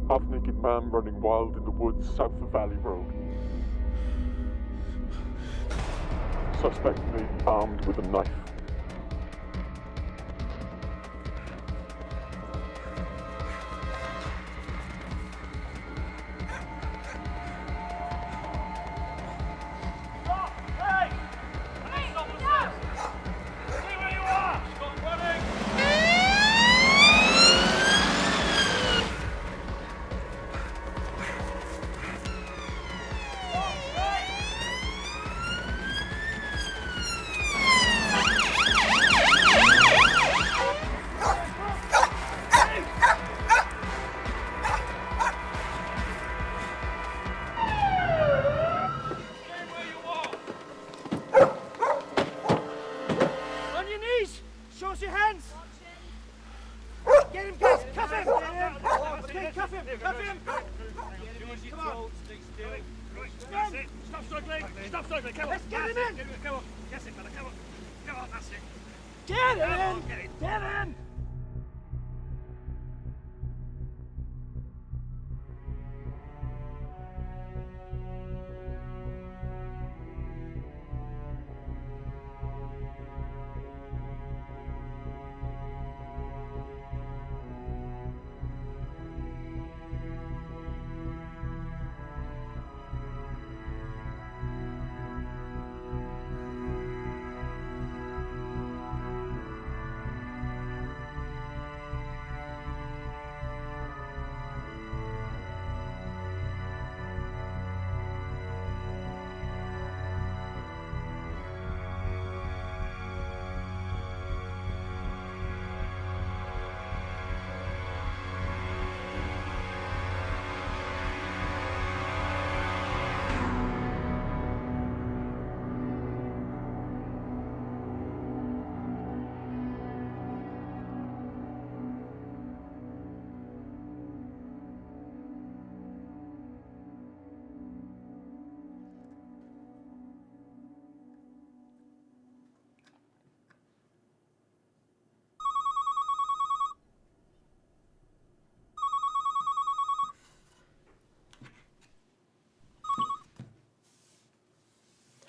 Half-naked man running wild in the woods south of Valley Road. Suspect may be armed with a knife.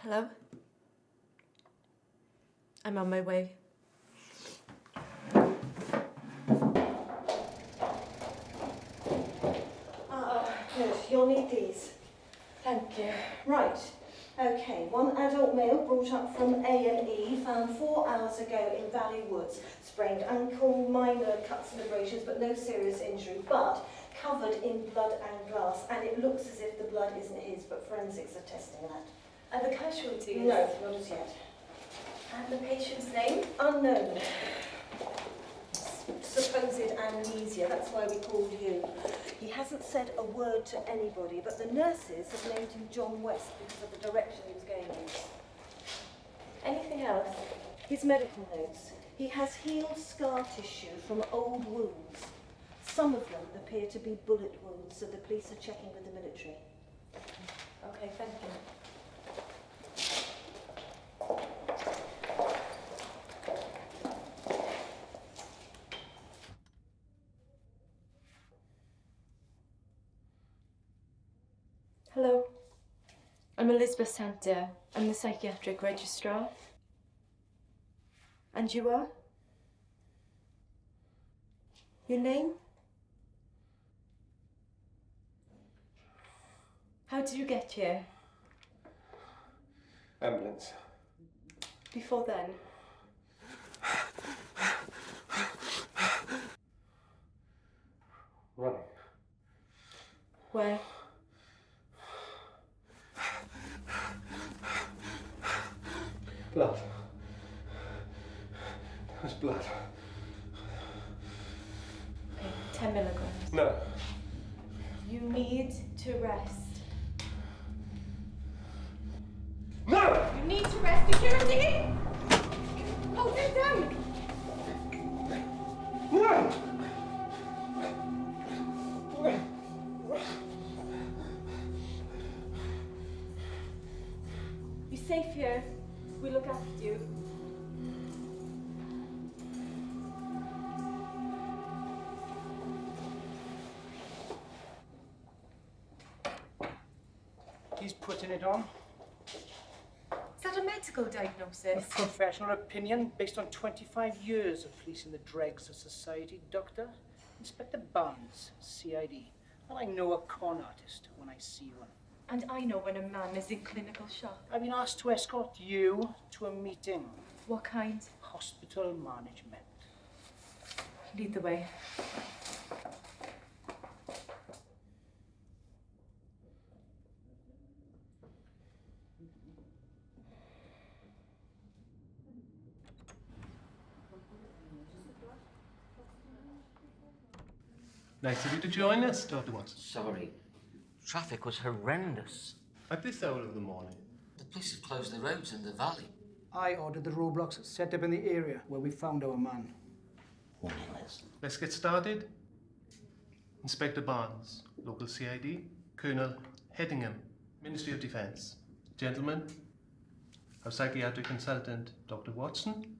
Hello? I'm on my way. Good. You'll need these. Thank you. Right. Okay. One adult male brought up from A&E, found 4 hours ago in Valley Woods. Sprained ankle, minor cuts and abrasions, but no serious injury. But covered in blood and glass, and it looks as if the blood isn't his, but forensics are testing that. Are the casualties? No, not as yet. And the patient's name? Unknown. Supposed amnesia, that's why we called you. He hasn't said a word to anybody, but the nurses have named him John West because of the direction he was going in. Anything else? His medical notes. He has healed scar tissue from old wounds. Some of them appear to be bullet wounds, so the police are checking with the military. Okay, thank you. Hello. I'm Elizabeth Santer. I'm the psychiatric registrar. And you are? Your name? How did you get here? Ambulance. Before then? Running. Where? Blood. There's blood. Okay, 10 milligrams. No. You need to rest. No! You need to rest. Security! Hold him down! No! You're safe here. We look after you. he's putting it on. Is that a medical A diagnosis? professional opinion based on 25 years of policing the dregs of society, Doctor. Inspector Barnes, CID. And I know a con artist when I see one. And I know when a man is in clinical shock. I've been asked to escort you to a meeting. What kind? Hospital management. Lead the way. Nice of you to join us, Dr. Watson. Sorry. Traffic was horrendous. At this hour of the morning. The police have closed the roads in the valley. I ordered the roadblocks set up in the area where we found our man. Meaningless. Let's get started. Inspector Barnes, local CID. Colonel Headingham, Ministry of Defence. Gentlemen, our psychiatric consultant, Dr. Watson.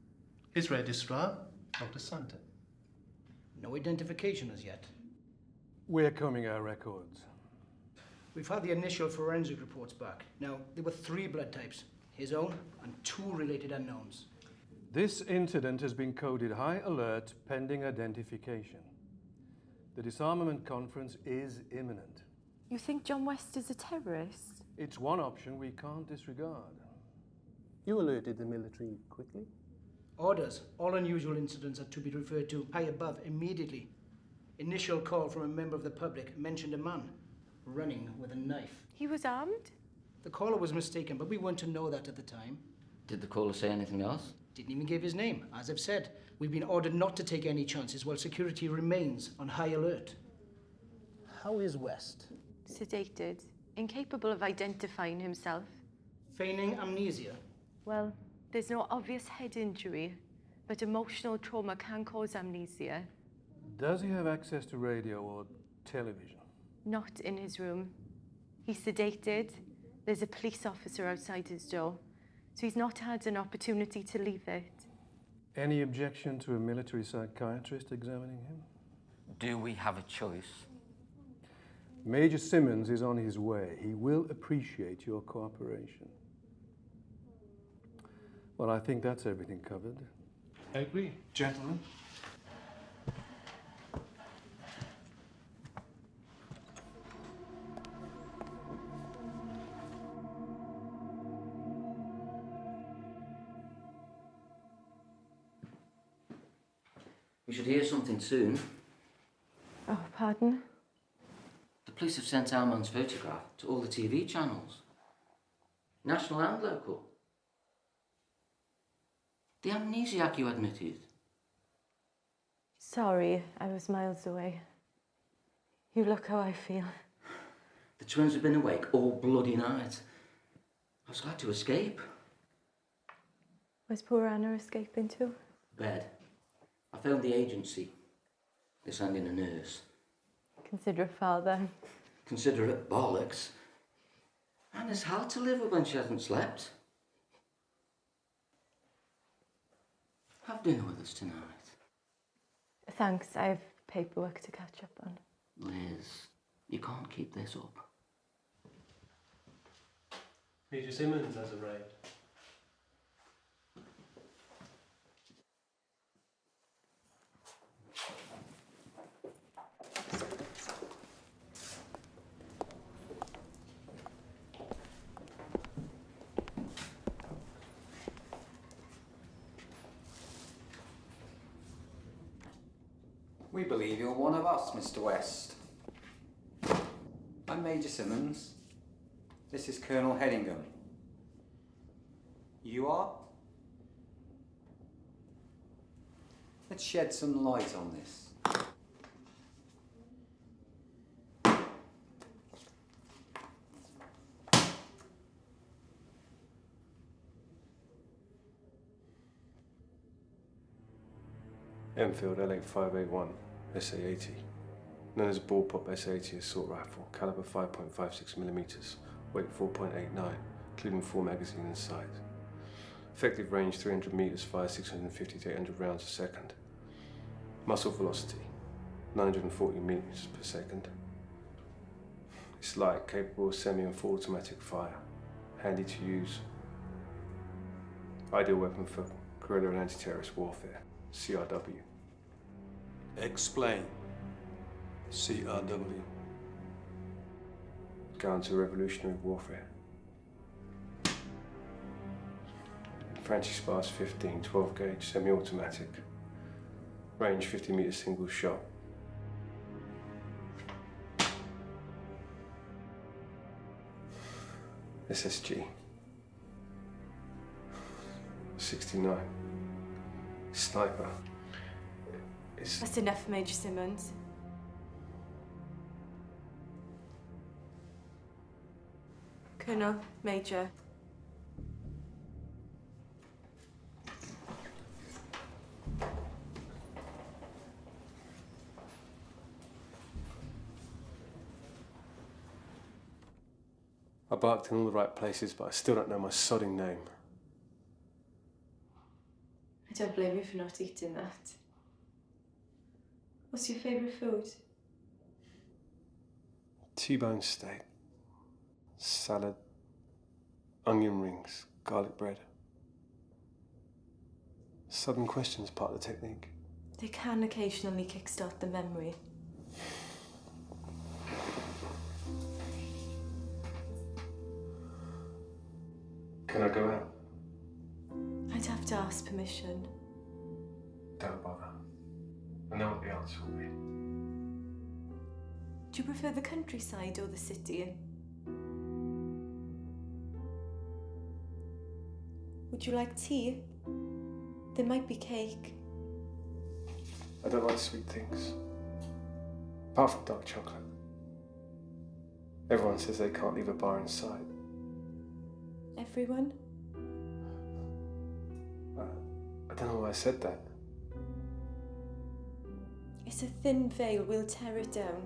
His registrar, Dr. Santa. No identification as yet. We're combing our records. We've had the initial forensic reports back. Now, there were 3 blood types. His own and 2 related unknowns. This incident has been coded high alert pending identification. The disarmament conference is imminent. You think John West is a terrorist? It's one option we can't disregard. You alerted the military quickly? Orders. All unusual incidents are to be referred to high above immediately. Initial call from a member of the public mentioned a man running with a knife. He was armed? The caller was mistaken, but we weren't to know that at the time. Did the caller say anything else? Didn't even give his name. As I've said, we've been ordered not to take any chances while security remains on high alert. How is West? Sedated, incapable of identifying himself. Feigning amnesia. Well, there's no obvious head injury, but emotional trauma can cause amnesia. Does he have access to radio or television? Not in his room. He's sedated. There's a police officer outside his door, so he's not had an opportunity to leave it. Any objection to a military psychiatrist examining him? Do we have a choice? Major Simmons is on his way. He will appreciate your cooperation. Well, I think that's everything covered. I agree. Gentlemen. We should hear something soon. Oh, pardon? The police have sent our man's photograph to all the TV channels. National and local. The amnesiac you admitted. Sorry, I was miles away. You look how I feel. The twins have been awake all bloody night. I was glad to escape. Where's poor Anna escaping to? Bed. I phoned the agency. They sent in a nurse. Considerate father. Considerate bollocks. Anna's hard to live with when she hasn't slept. Have dinner with us tonight. Thanks, I have paperwork to catch up on. Liz, you can't keep this up. Major Simmons has arrived. We believe you're one of us, Mr. West. I'm Major Simmons. This is Colonel Headingham. You are? Let's shed some light on this. Enfield L8581, SA-80. Known as a bullpup SA-80 assault rifle, caliber 5.56mm, weight 4.89, including 4 magazines inside. Effective range 300 meters, fire 650 to 800 rounds a second. Muzzle velocity 940 meters per second. It's light, capable of semi and full automatic fire. Handy to use. Ideal weapon for guerrilla and anti-terrorist warfare. CRW. Explain. CRW. Counter-revolutionary warfare. Francis Bars 15, 12 gauge, semi-automatic. Range 50 metres single shot. SSG. 69. Sniper. That's enough, Major Simmons. Colonel, Major. I barked in all the right places, but I still don't know my sodding name. I don't blame you for not eating that. What's your favourite food? T-bone steak, salad, onion rings, garlic bread. Sudden questions part of the technique. They can occasionally kickstart the memory. Can I go out? I'd have to ask permission. Don't bother. I know what the answer will be. Do you prefer the countryside or the city? Would you like tea? There might be cake. I don't like sweet things. Apart from dark chocolate. Everyone says they can't leave a bar in sight. Everyone? I don't know why I said that. It's a thin veil. We'll tear it down.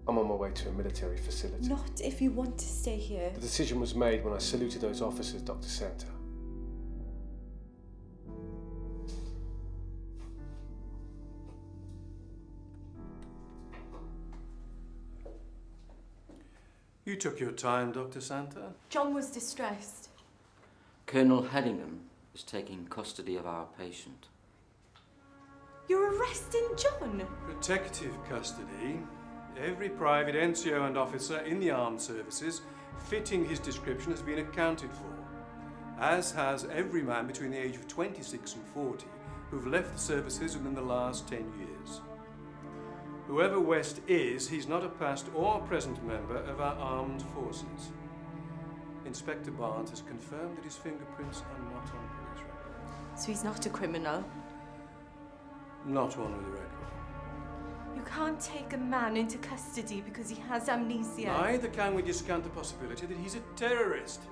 I'm on my way to a military facility. Not if you want to stay here. The decision was made when I saluted those officers, Dr. Santa. You took your time, Dr. Santa. John was distressed. Colonel Headingham is taking custody of our patient. You're arresting John? Protective custody. Every private, NCO and officer in the armed services fitting his description has been accounted for, as has every man between the age of 26 and 40 who've left the services within the last 10 years. Whoever West is, he's not a past or present member of our armed forces. Inspector Barnes has confirmed that his fingerprints are not on police records. So he's not a criminal? Not one with a record. You can't take a man into custody because he has amnesia. Neither can we discount the possibility that he's a terrorist.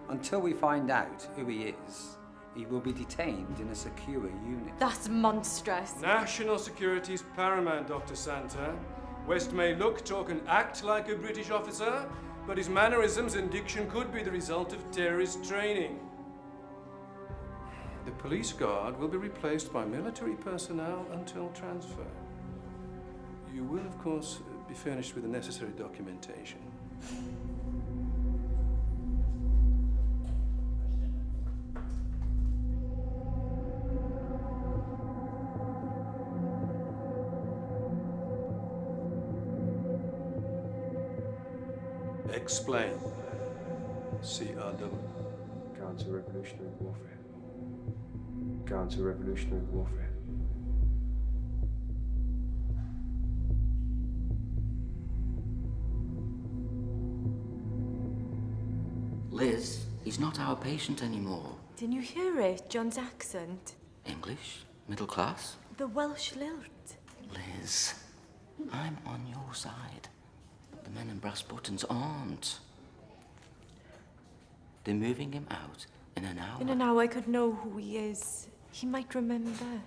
Until we find out who he is, he will be detained in a secure unit. That's monstrous. National security is paramount, Dr. Santa. West may look, talk and act like a British officer, but his mannerisms and diction could be the result of terrorist training. The police guard will be replaced by military personnel until transfer. You will, of course, be furnished with the necessary documentation. Explain. CRW. Counter-revolutionary warfare. Counter-revolutionary warfare. Liz, he's not our patient anymore. Didn't you hear it? John's accent. English? Middle class? The Welsh lilt. Liz, I'm on your side. The men in brass buttons aren't. They're moving him out in an hour. In an hour I could know who he is. He might remember.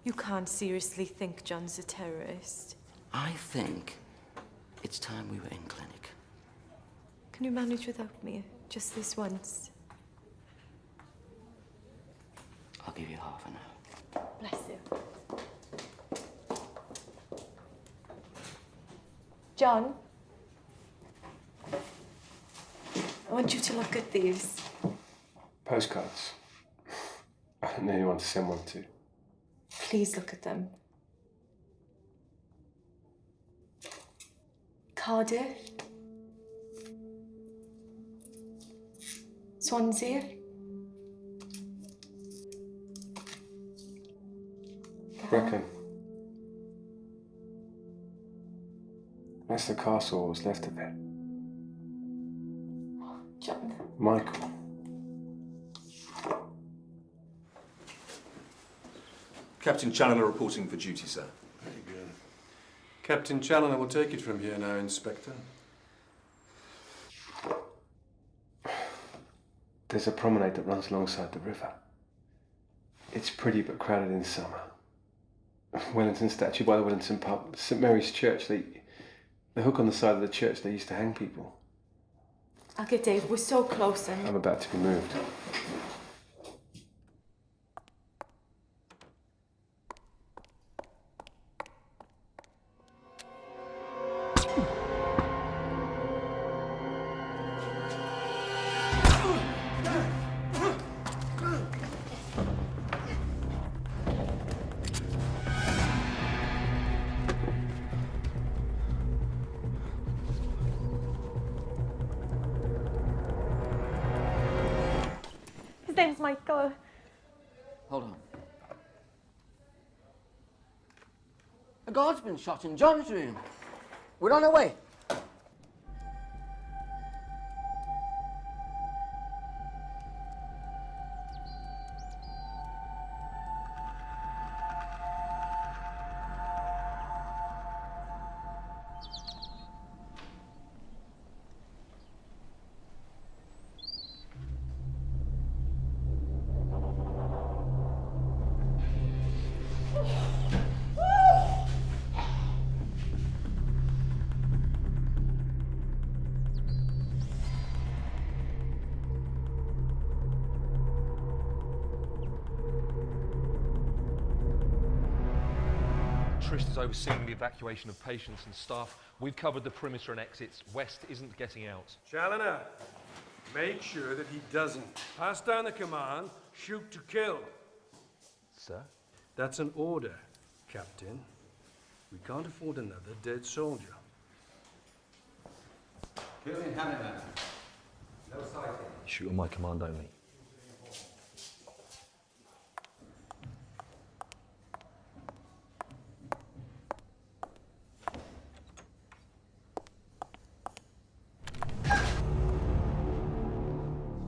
You can't seriously think John's a terrorist. I think it's time we were in clinic. Can you manage without me? Just this once. I'll give you half an hour. Bless you. John, I want you to look at these. Postcards. I don't know anyone to send one to. Please look at them. Cardiff. Swansea. Reckon. That's the castle, what was left of it. John. Michael. Captain Challoner reporting for duty, sir. Very good. Captain Challoner will take it from here now, Inspector. There's a promenade that runs alongside the river. It's pretty but crowded in summer. Wellington statue by the Wellington pub, St Mary's Church, the hook on the side of the church they used to hang people. Okay, Dave, we're so close and... I'm about to be moved. His name's Michael. Hold on. A guard's been shot in John's room. We're on our way. Trist is overseeing the evacuation of patients and staff. We've covered the perimeter and exits. West isn't getting out. Challoner, make sure that he doesn't. Pass down the command, shoot to kill. Sir? That's an order, Captain. We can't afford another dead soldier. Kill in Hannah. No sighting. Shoot on my command only.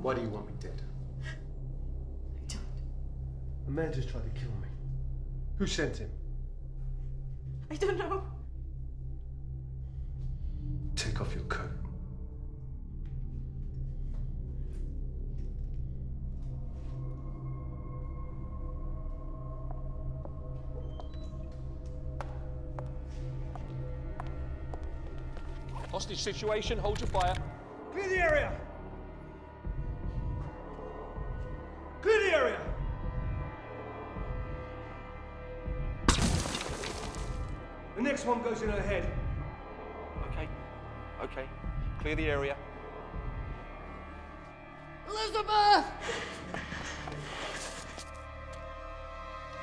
Why do you want me dead? I don't. A man just tried to kill me. Who sent him? I don't know. Take off your coat. Hostage situation, hold your fire. Clear the area! Clear the area! The next one goes in ahead. Okay. Clear the area. Elizabeth!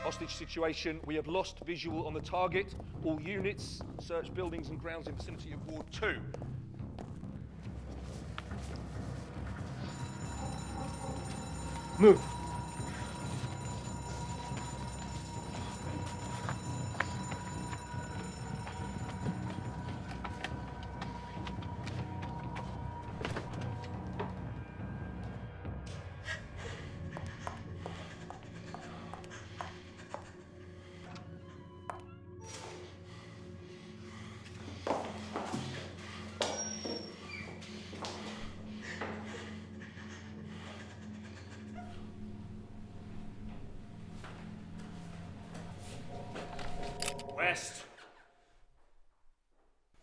Hostage situation, we have lost visual on the target. All units, search buildings and grounds in vicinity of Ward 2. Move. West.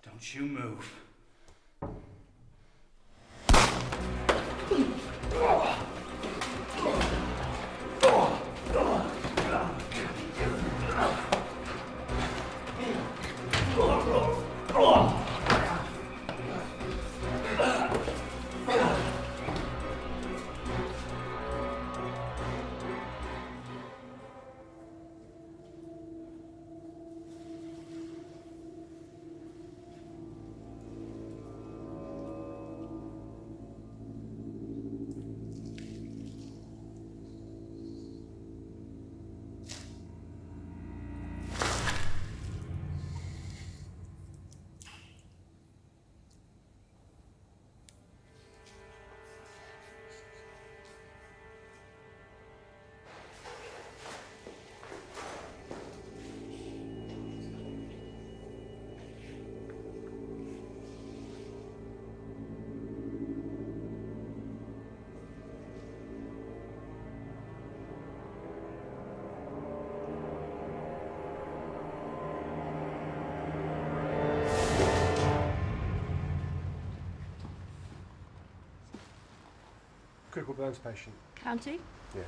Don't you move. Critical burns patient. County? Yeah.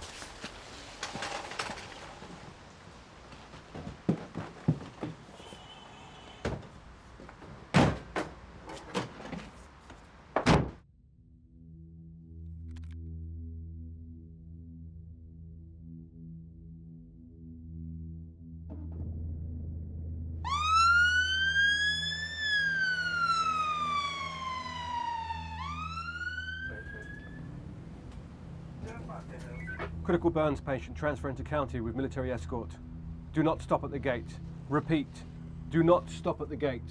Critical burns patient transferring to county with military escort. Do not stop at the gate. Repeat, do not stop at the gate.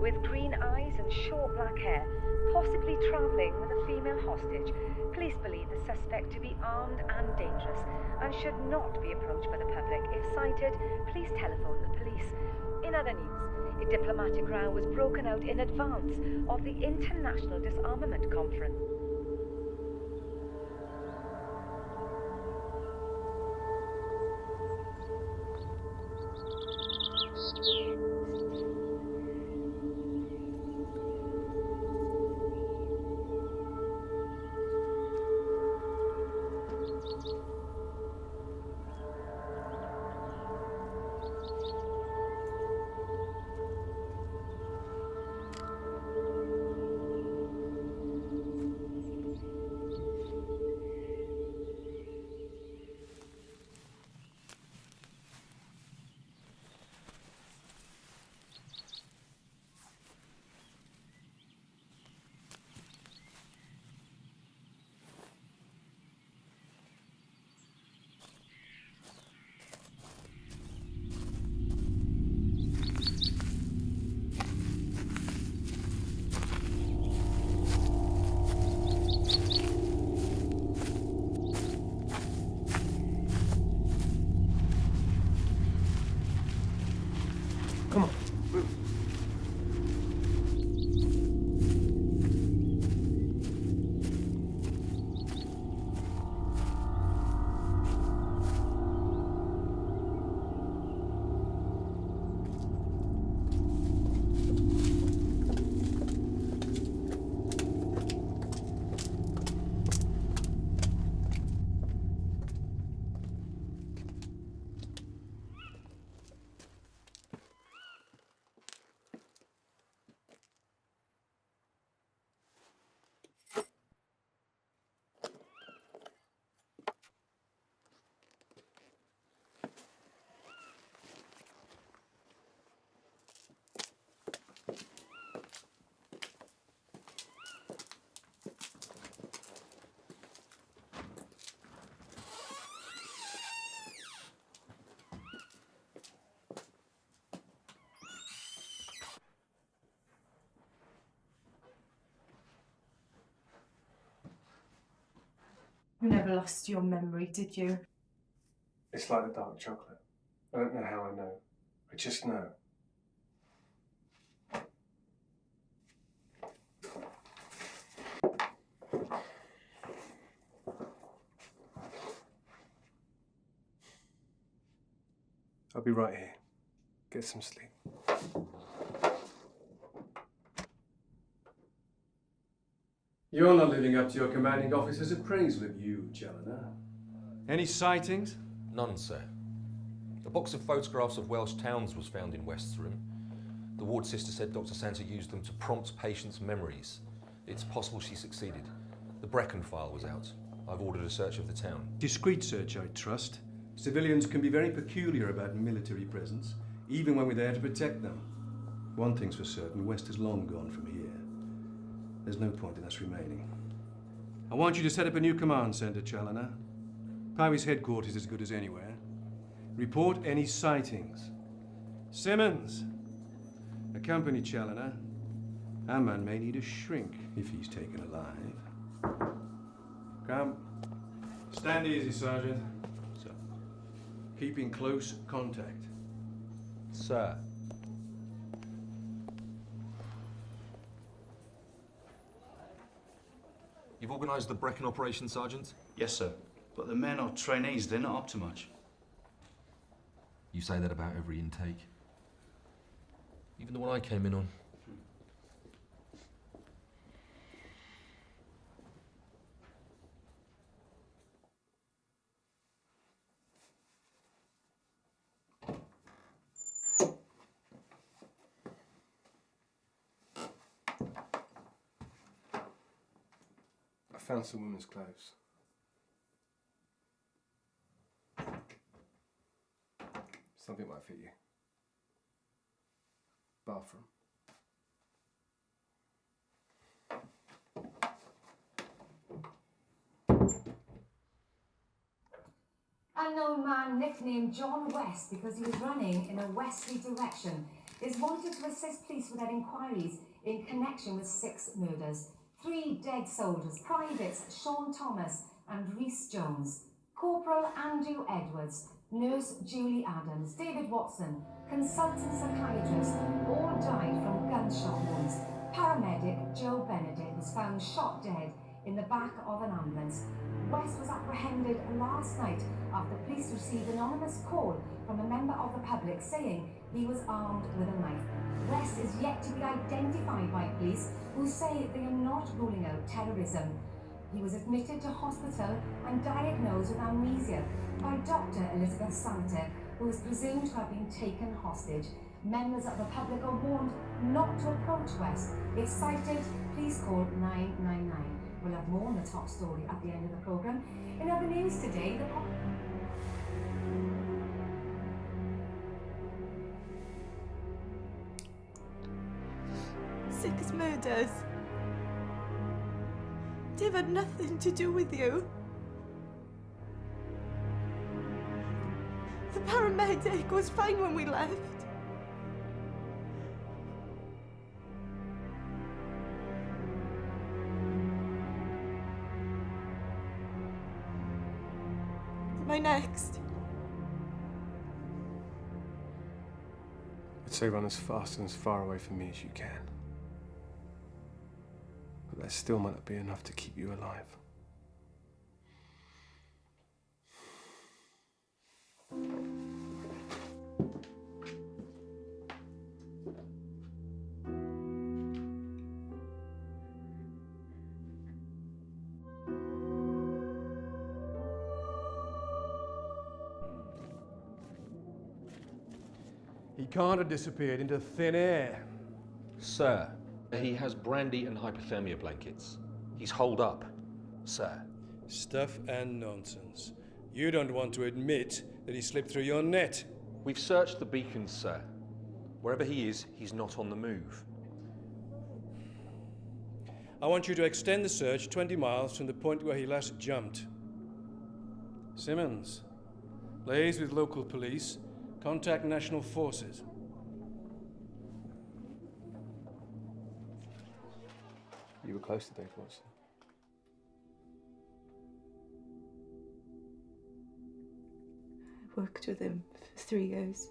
with green eyes and short black hair, possibly travelling with a female hostage. Police believe the suspect to be armed and dangerous and should not be approached by the public. If sighted, please telephone the police. In other news, a diplomatic row was broken out in advance of the International Disarmament Conference. You never lost your memory, did you? It's like the dark chocolate. I don't know how I know. I just know. I'll be right here. Get some sleep. You're not living up to your commanding officer's appraisal of you, Challoner. Any sightings? None, sir. A box of photographs of Welsh towns was found in West's room. The ward sister said Dr. Santa used them to prompt patients' memories. It's possible she succeeded. The Brecon file was out. I've ordered a search of the town. Discreet search, I trust. Civilians can be very peculiar about military presence, even when we're there to protect them. One thing's for certain, West is long gone from here. There's no point in us remaining. I want you to set up a new command centre, Challoner. Powys headquarters is as good as anywhere. Report any sightings. Simmons, accompany Challoner. Our man may need a shrink if he's taken alive. Come. Stand easy, Sergeant. So, keep in close contact. Sir. You've organised the Brecon operation, Sergeant? Yes, sir. But the men are trainees, they're not up to much. You say that about every intake. Even the one I came in on. I found some women's clothes. Something might fit you. Bathroom. Unknown man nicknamed John West because he was running in a westerly direction is wanted to assist police with their inquiries in connection with 6 murders. 3 dead soldiers, privates Sean Thomas and Rhys Jones, Corporal Andrew Edwards, Nurse Julie Adams, David Watson, consultant psychiatrist, all died from gunshot wounds. Paramedic Joe Benedict was found shot dead in the back of an ambulance. West was apprehended last night after police received an anonymous call from a member of the public saying he was armed with a knife. West is yet to be identified by police, who say they are not ruling out terrorism. He was admitted to hospital and diagnosed with amnesia by Dr. Elizabeth Santa, who is presumed to have been taken hostage. Members of the public are warned not to approach West. If cited, please call 999. We'll have more on the top story at the end of the programme. In other news today, the... 6 murders. They've had nothing to do with you. The paramedic was fine when we left. Am I next? I'd say run as fast and as far away from me as you can. But that still might not be enough to keep you alive. He can't have disappeared into thin air. Sir, he has brandy and hypothermia blankets. He's holed up, sir. Stuff and nonsense. You don't want to admit that he slipped through your net. We've searched the beacons, sir. Wherever he is, he's not on the move. I want you to extend the search 20 miles from the point where he last jumped. Simmons, liaise with local police. Contact national forces. You were close to Dave Watson. I worked with him for 3 years.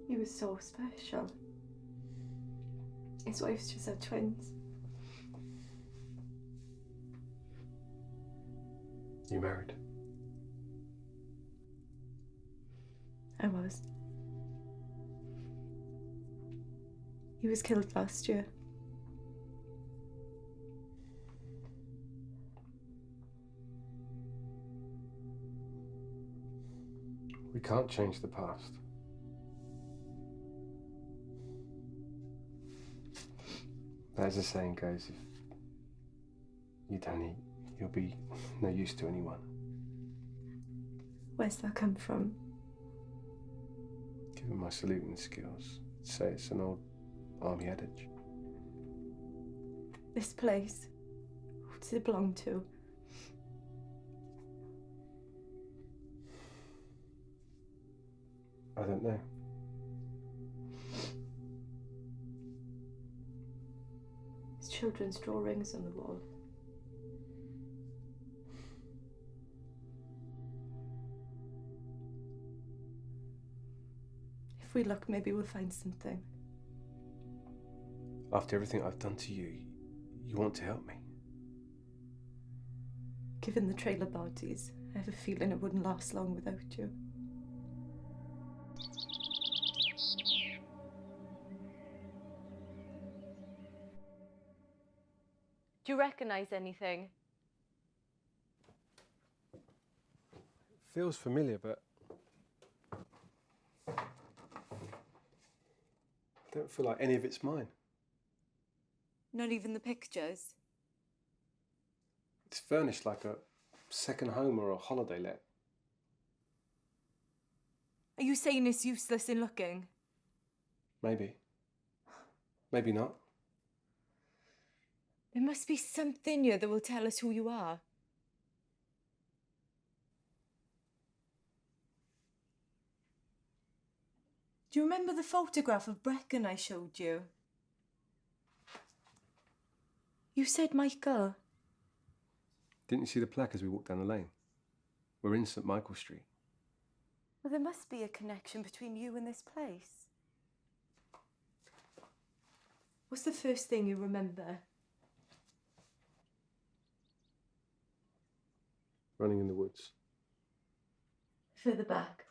He was so special. His wife's just had twins. You married? I was. He was killed last year. We can't change the past. As the saying goes, if you don't eat, you'll be no use to anyone. Where's that come from? Given my saluting skills, I'd say it's an old army adage. This place, who does it belong to? I don't know. There's children's drawings on the wall. If we look, maybe we'll find something. After everything I've done to you, you want to help me? Given the trailer bodies, I have a feeling it wouldn't last long without you. Do you recognise anything? Feels familiar, but I don't feel like any of it's mine. Not even the pictures? It's furnished like a second home or a holiday let. Are you saying it's useless in looking? Maybe. Maybe not. There must be something here that will tell us who you are. Do you remember the photograph of Brecon I showed you? You said Michael. Didn't you see the plaque as we walked down the lane? We're in St. Michael Street. Well, there must be a connection between you and this place. What's the first thing you remember? Running in the woods. Further back.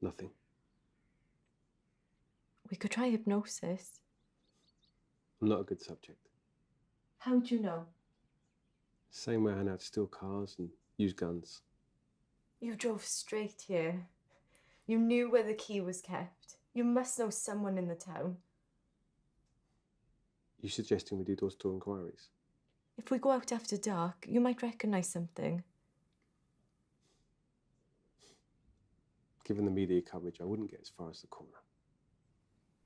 Nothing. We could try hypnosis. I'm not a good subject. How'd you know? Same way I know how to steal cars and use guns. You drove straight here. You knew where the key was kept. You must know someone in the town. You suggesting we do door-to-door inquiries? If we go out after dark, you might recognise something. Given the media coverage, I wouldn't get as far as the corner.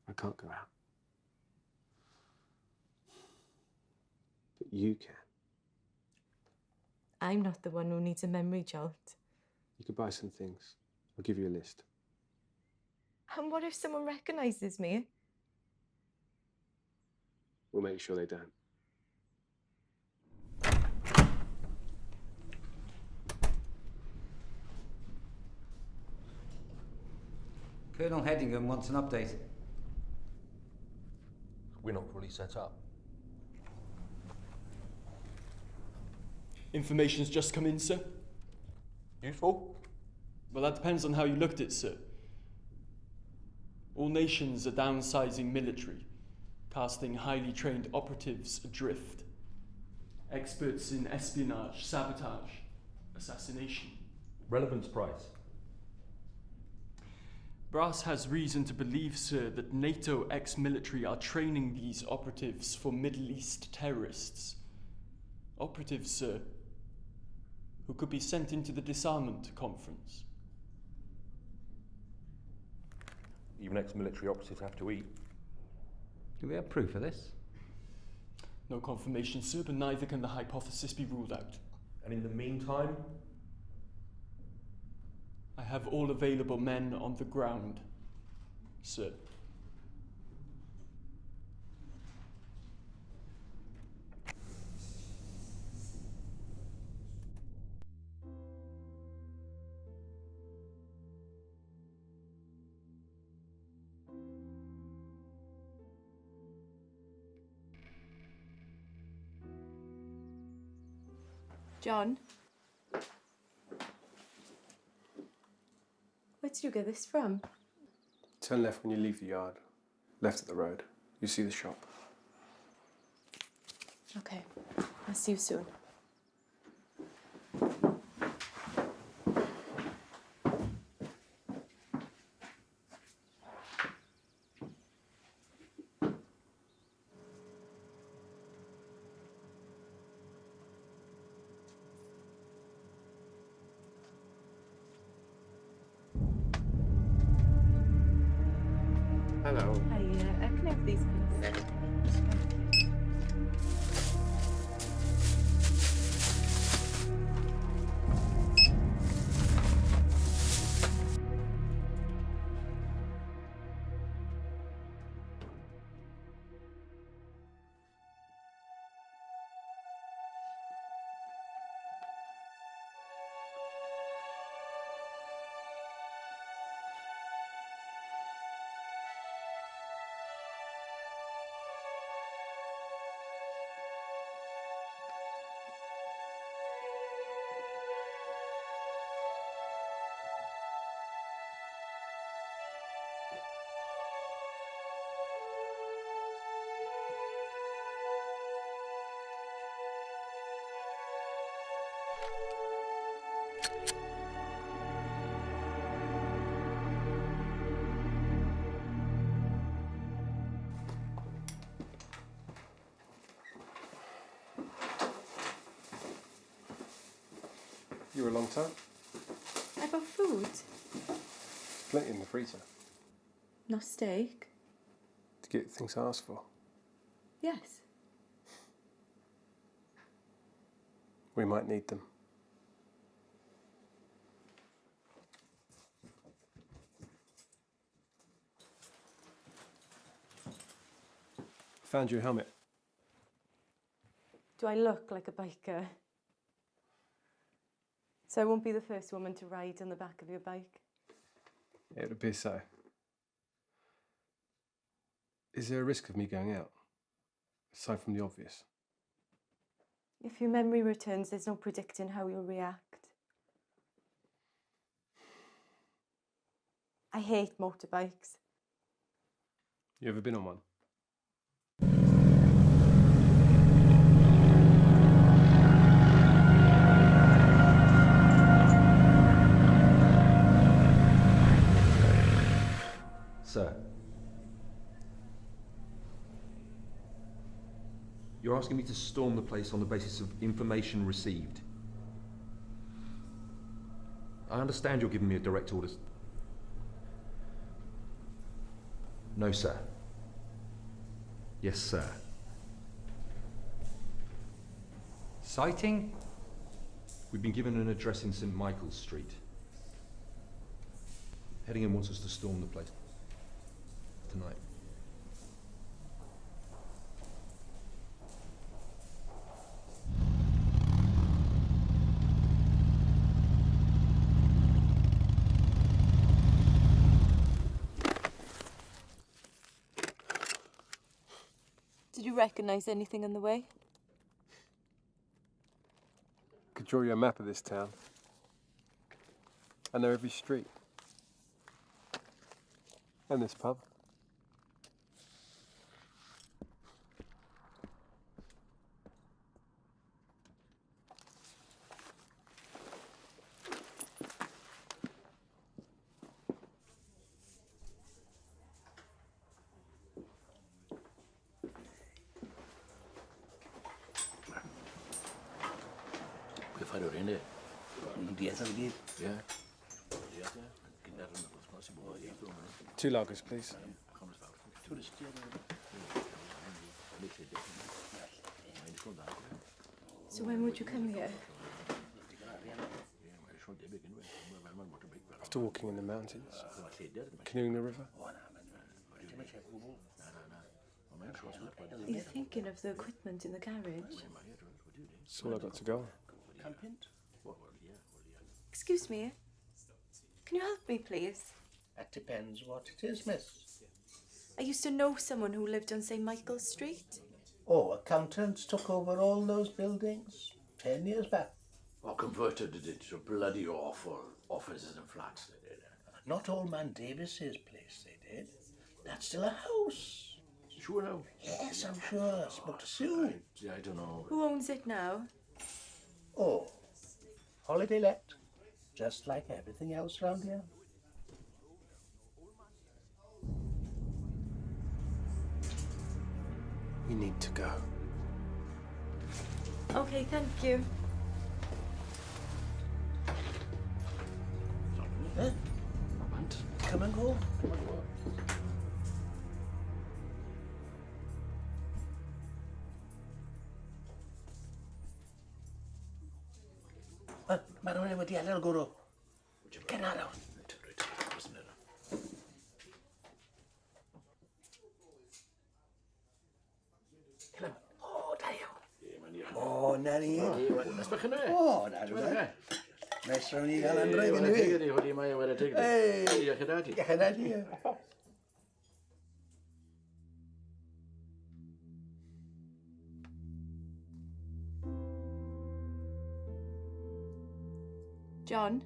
I can't go out. But you can. I'm not the one who needs a memory jolt. You could buy some things. I'll give you a list. And what if someone recognises me? We'll make sure they don't. Colonel Headingham wants an update. We're not fully set up. Information's just come in, sir. Useful? Well, that depends on how you looked at it, sir. All nations are downsizing military, casting highly trained operatives adrift. Experts in espionage, sabotage, assassination. Relevance price. Brass has reason to believe, sir, that NATO ex-military are training these operatives for Middle East terrorists. Operatives, sir, who could be sent into the disarmament conference. Even ex-military operatives have to eat. Do we have proof of this? No confirmation, sir, but neither can the hypothesis be ruled out. And in the meantime? I have all available men on the ground, sir. John? Where did you get this from? Turn left when you leave the yard. Left at the road. You see the shop. Okay, I'll see you soon. Hello. Hi, can I have these, please? You were a long time? I got food. Plenty in the freezer. Not steak. To get things I asked for. Yes. We might need them. Found your helmet. Do I look like a biker? So I won't be the first woman to ride on the back of your bike? It would appear so. Is there a risk of me going out? Aside from the obvious. If your memory returns, there's no predicting how you'll react. I hate motorbikes. You ever been on one? Sir, you're asking me to storm the place on the basis of information received. I understand you're giving me a direct order. No, sir. Yes, sir. Sighting? We've been given an address in St. Michael's Street. Headingham wants us to storm the place tonight. Did you recognise anything on the way? Could draw you a map of this town. I know every street. And this pub. Two lagers, please. So when would you come here? After walking in the mountains, canoeing the river. Are you thinking of the equipment in the garage? That's all I got to go on. Excuse me. Can you help me, please? That depends what it is, miss. I used to know someone who lived on St. Michael's Street. Oh, accountants took over all those buildings 10 years back. Or converted it into bloody awful offices and flats, they did. Not old man Davis's place, they did. That's still a house. Sure now? Yes, I'm sure. I spoke to Sue. I don't know. Who owns it now? Oh, holiday let. Just like everything else around here. We need to go. Okay, thank you. Huh? Come and go. Come and go. Maroon wedi alel gwrw. Gen araw. O, da iawn. O, na ni. Nes bych yna? O, na rhywbeth. Nes rawn ni gael anrhaeg yn i fi. Hwdi mae wedi tig. Ei, diolch yn adi. Diolch yn adi. John?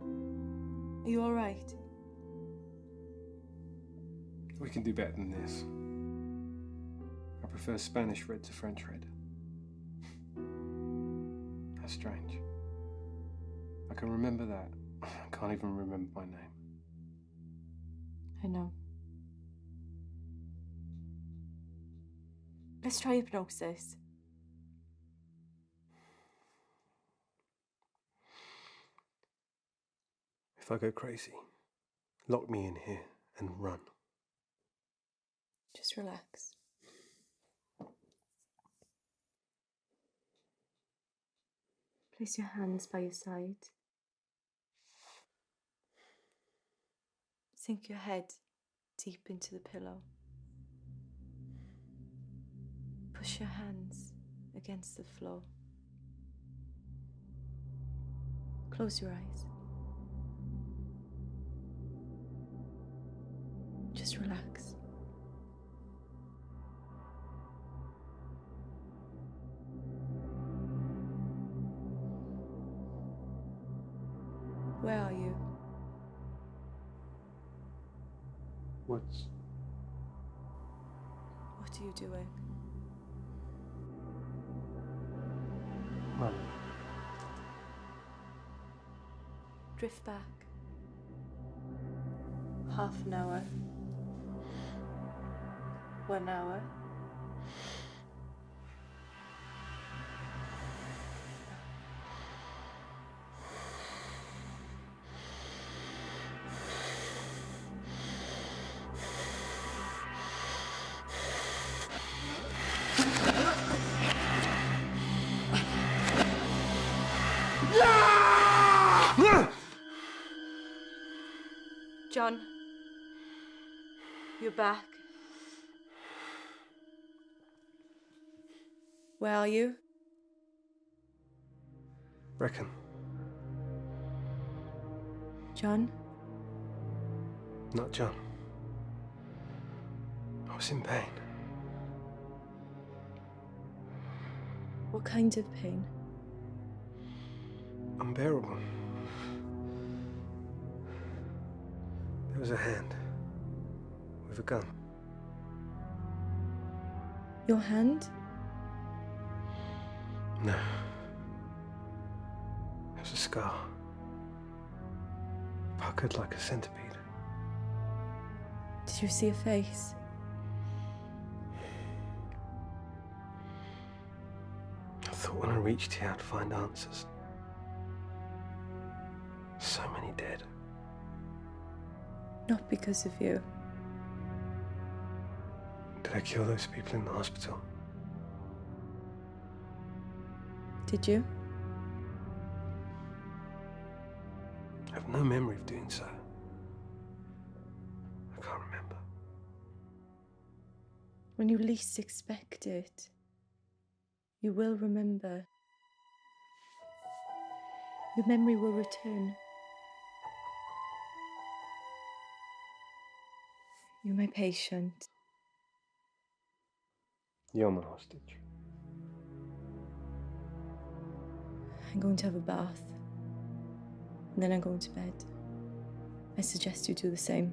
Are you all right? We can do better than this. I prefer Spanish red to French red. How strange. I can remember that. I can't even remember my name. I know. Let's try hypnosis. If I go crazy, lock me in here and run. Just relax. Place your hands by your side. Sink your head deep into the pillow. Push your hands against the floor. Close your eyes. Just relax. Where are you? What are you doing? Mum. Drift back. Half an hour. 1 hour. John, you're back. Where are you? Reckon. John? Not John. I was in pain. What kind of pain? Unbearable. There was a hand with a gun. Your hand? No. There was a scar. Puckered like a centipede. Did you see a face? I thought when I reached here I'd find answers. So many dead. Not because of you. Did I kill those people in the hospital? Did you? I have no memory of doing so. I can't remember. When you least expect it, you will remember. Your memory will return. You're my patient. You're my hostage. I'm going to have a bath. And then I'm going to bed. I suggest you do the same.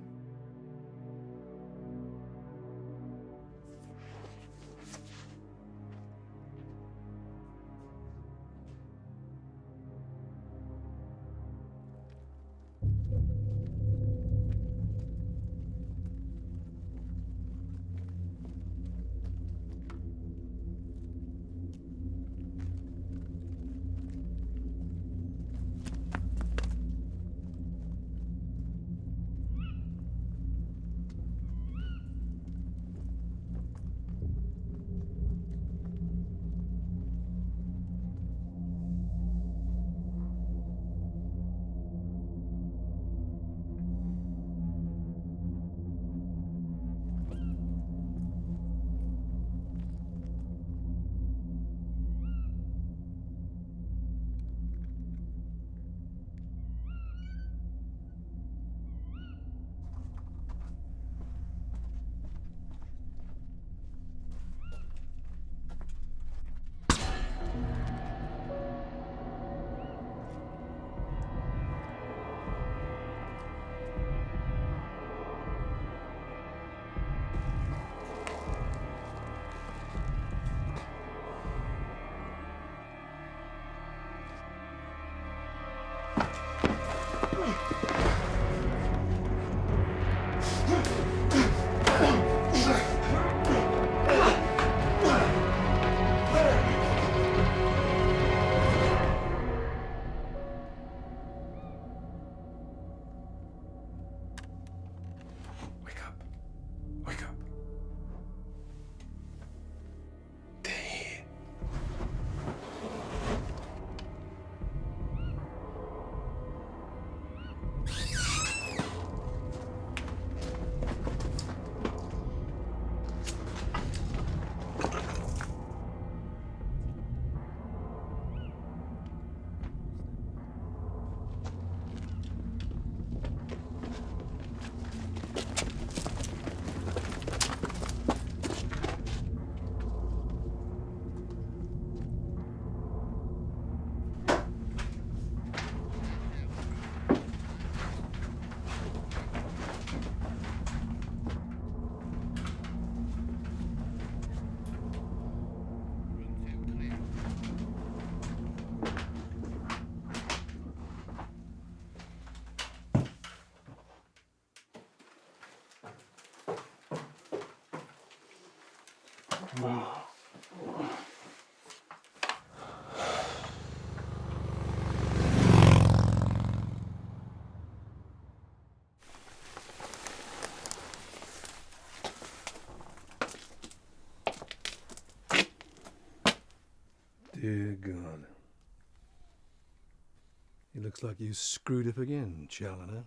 Dear God. It looks like you screwed up again, Challoner.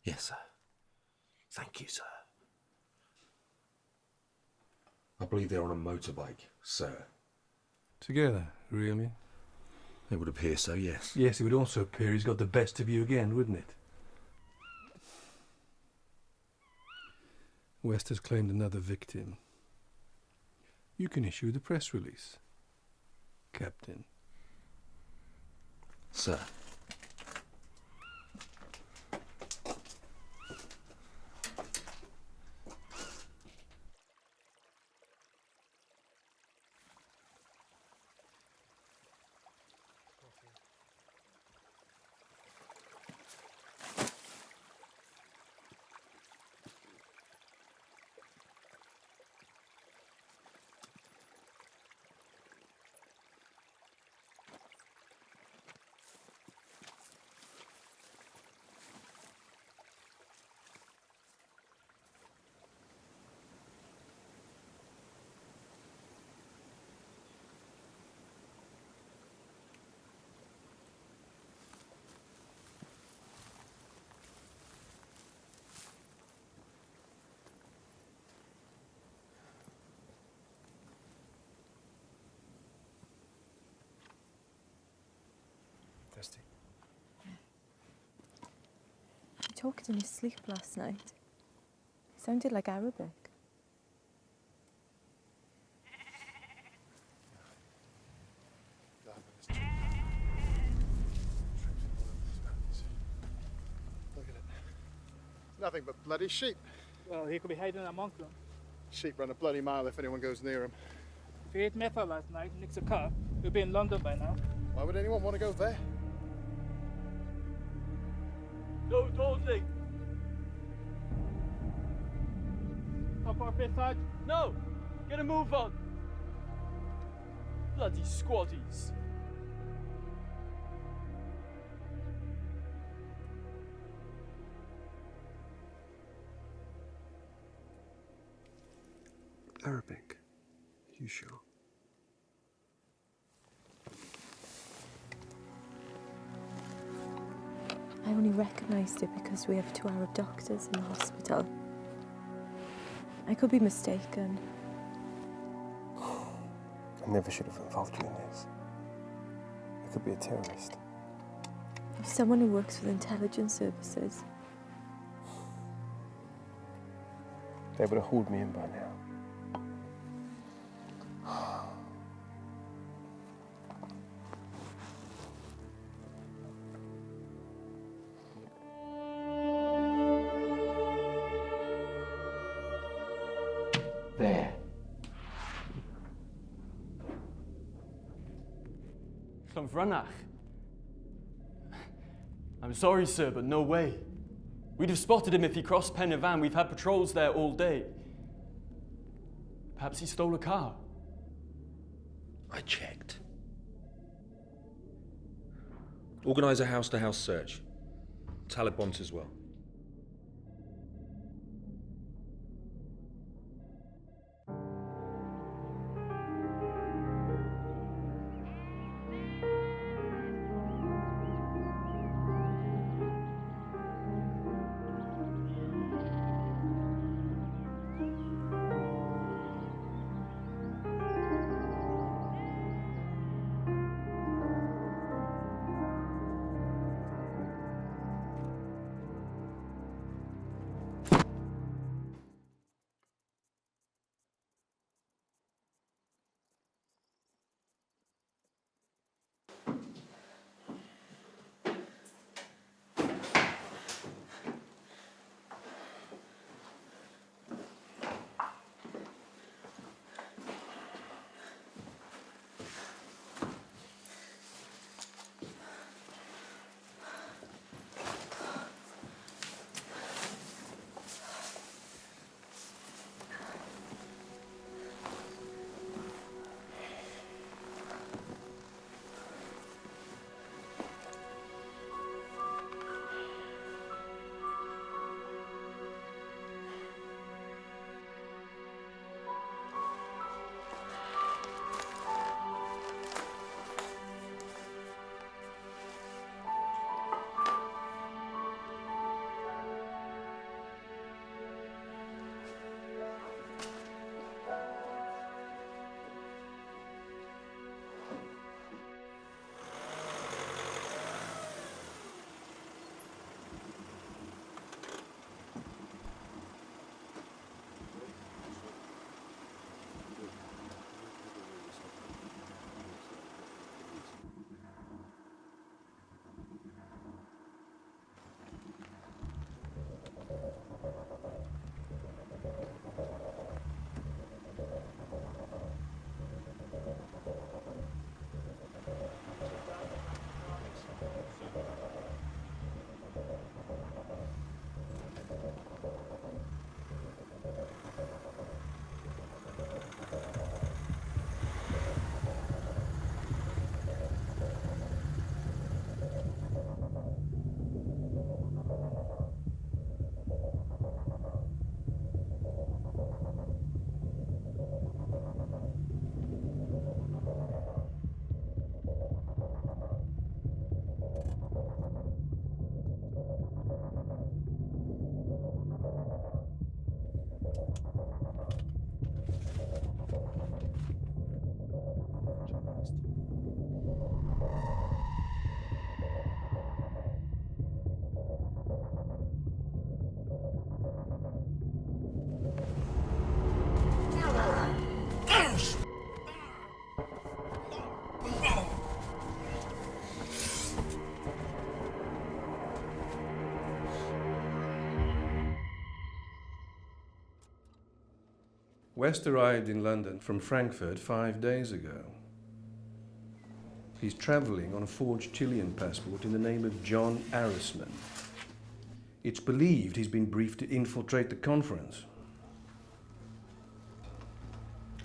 Yes, sir. Thank you, sir. I believe they're on a motorbike, sir. Together, really? It would appear so, yes. Yes, it would also appear he's got the best of you again, wouldn't it? West has claimed another victim. You can issue the press release, Captain. Sir. You talked in his sleep last night. It sounded like Arabic. Nothing but bloody sheep. Well, he could be hiding among them. Sheep run a bloody mile if anyone goes near them. If he ate methyl last night and nicks a car, he'll be in London by now. Why would anyone want to go there? No, Dawsey! Up our fifth side? No! Get a move on! Bloody squaddies! Arabic? You sure? I only recognised it because we have 2 Arab doctors in the hospital. I could be mistaken. I never should have involved you in this. You could be a terrorist. If someone who works with intelligence services. They would have hauled me in by now. There. Llanfrynach. I'm sorry, sir, but no way. We'd have spotted him if he crossed Pen y Fan. We've had patrols there all day. Perhaps he stole a car. I checked. Organise a house-to-house search. Talibont as well. West arrived in London from Frankfurt 5 days ago. He's travelling on a forged Chilean passport in the name of John Arrisman. It's believed he's been briefed to infiltrate the conference.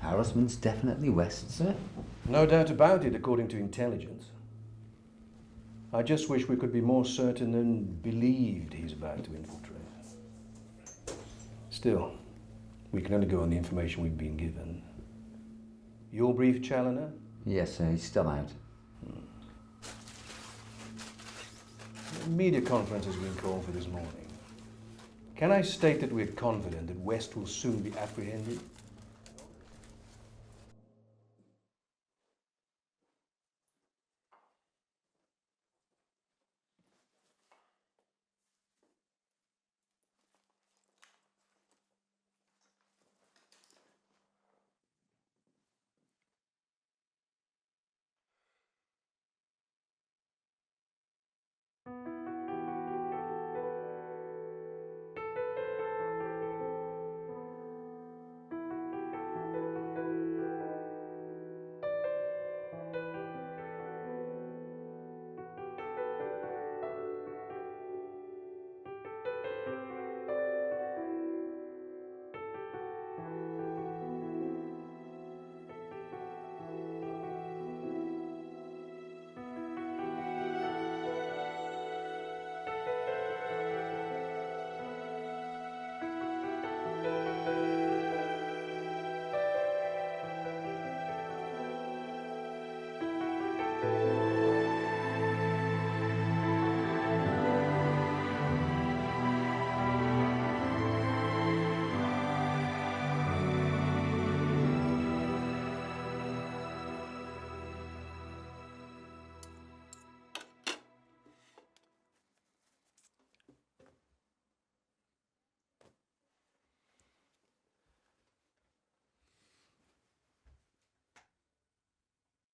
Arrisman's definitely West, sir? No doubt about it, according to intelligence. I just wish we could be more certain and believed he's about to infiltrate. Still, we can only go on the information we've been given. Your brief, Challoner? Yes, sir, he's still out. A media conference has been called for this morning. Can I state that we're confident that West will soon be apprehended?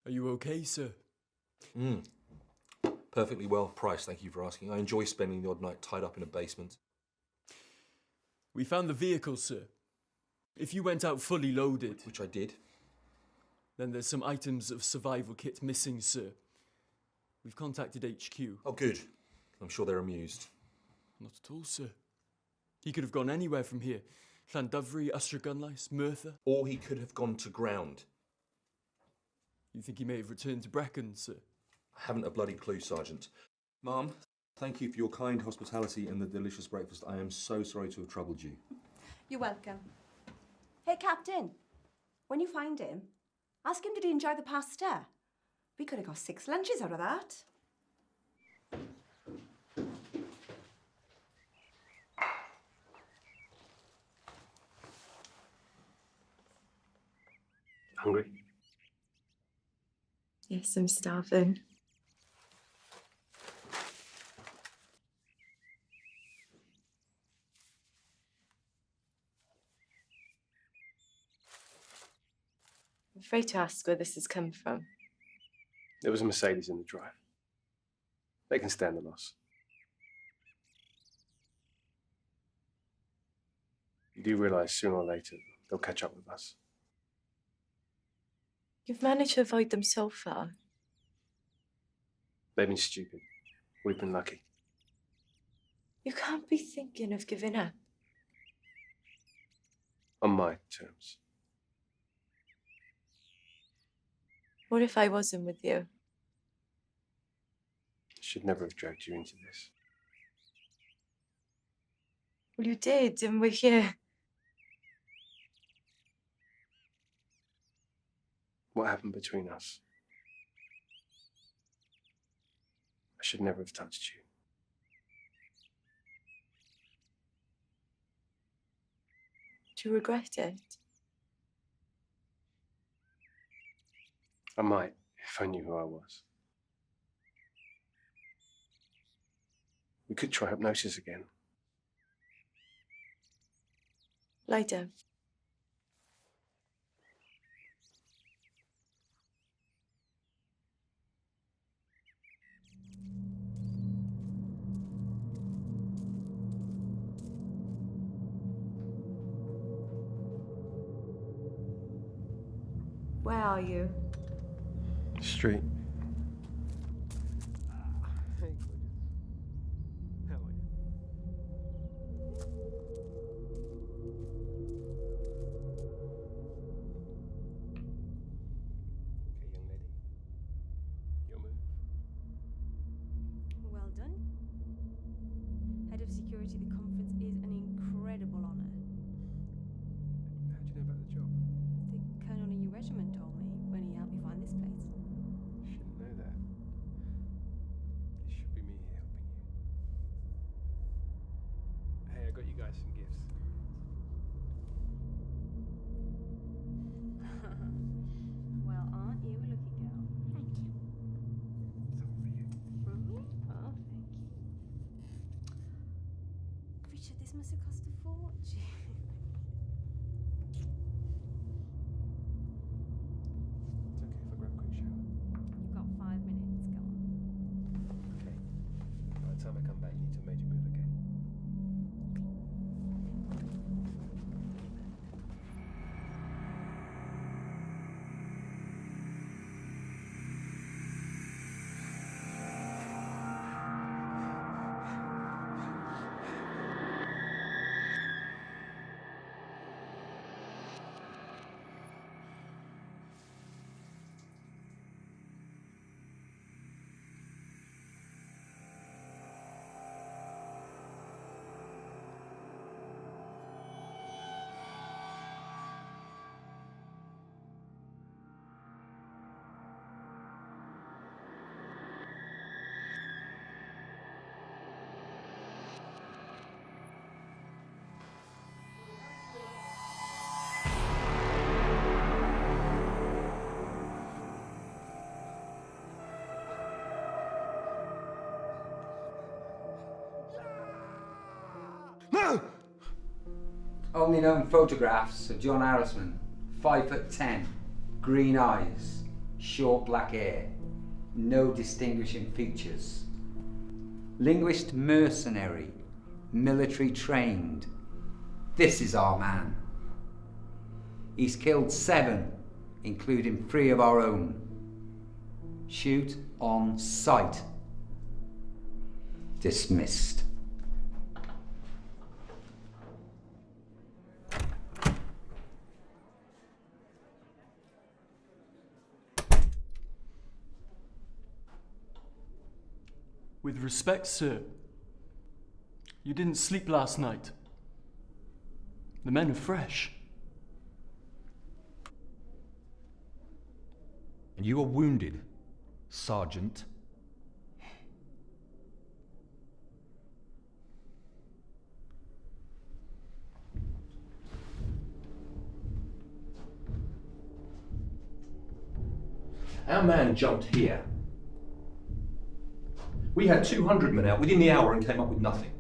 Are you okay, sir? Perfectly well priced, thank you for asking. I enjoy spending the odd night tied up in a basement. We found the vehicle, sir. If you went out fully loaded... Which I did. Then there's some items of survival kit missing, sir. We've contacted HQ. Oh, good. I'm sure they're amused. Not at all, sir. He could have gone anywhere from here. Llandovry, Gunlice, Merthyr. Or he could have gone to ground. You think he may have returned to Brecon, sir? I haven't a bloody clue, Sergeant. Ma'am, thank you for your kind hospitality and the delicious breakfast. I am so sorry to have troubled you. You're welcome. Hey, Captain, when you find him, ask him did he enjoy the pasta. We could have got 6 lunches out of that. Hungry? Yes, I'm starving. I'm afraid to ask where this has come from. There was a Mercedes in the drive. They can stand the loss. You do realise sooner or later they'll catch up with us. You've managed to avoid them so far. They've been stupid. We've been lucky. You can't be thinking of giving up. On my terms. What if I wasn't with you? I should never have dragged you into this. Well, you did, and we're here. What happened between us? I should never have touched you. Do you regret it? I might, if I knew who I was. We could try hypnosis again. Lie down. Where are you? Street. Well done. Head of security of the conference is an incredible honour. How do you know about the job? The colonel in your regiment told me when he helped me find this place. You shouldn't know that. It should be me helping you. Hey, I got you guys some gifts. Well, aren't you a lucky girl? Thank you. Something for you. Oh, thank you. Richard, this must have cost a fortune. It's okay if I grab a quick shower. You've got 5 minutes, go on. Okay. By the time I come back, you need to have made your move, okay? No! Only known photographs of John Harrisman, 5'10", green eyes, short black hair, no distinguishing features. Linguist mercenary, military trained. This is our man. He's killed 7, including 3 of our own. Shoot on sight. Dismissed. With respect, sir, you didn't sleep last night. The men are fresh. And you are wounded, Sergeant. Our man jumped here. We had 200 men out within the hour and came up with nothing.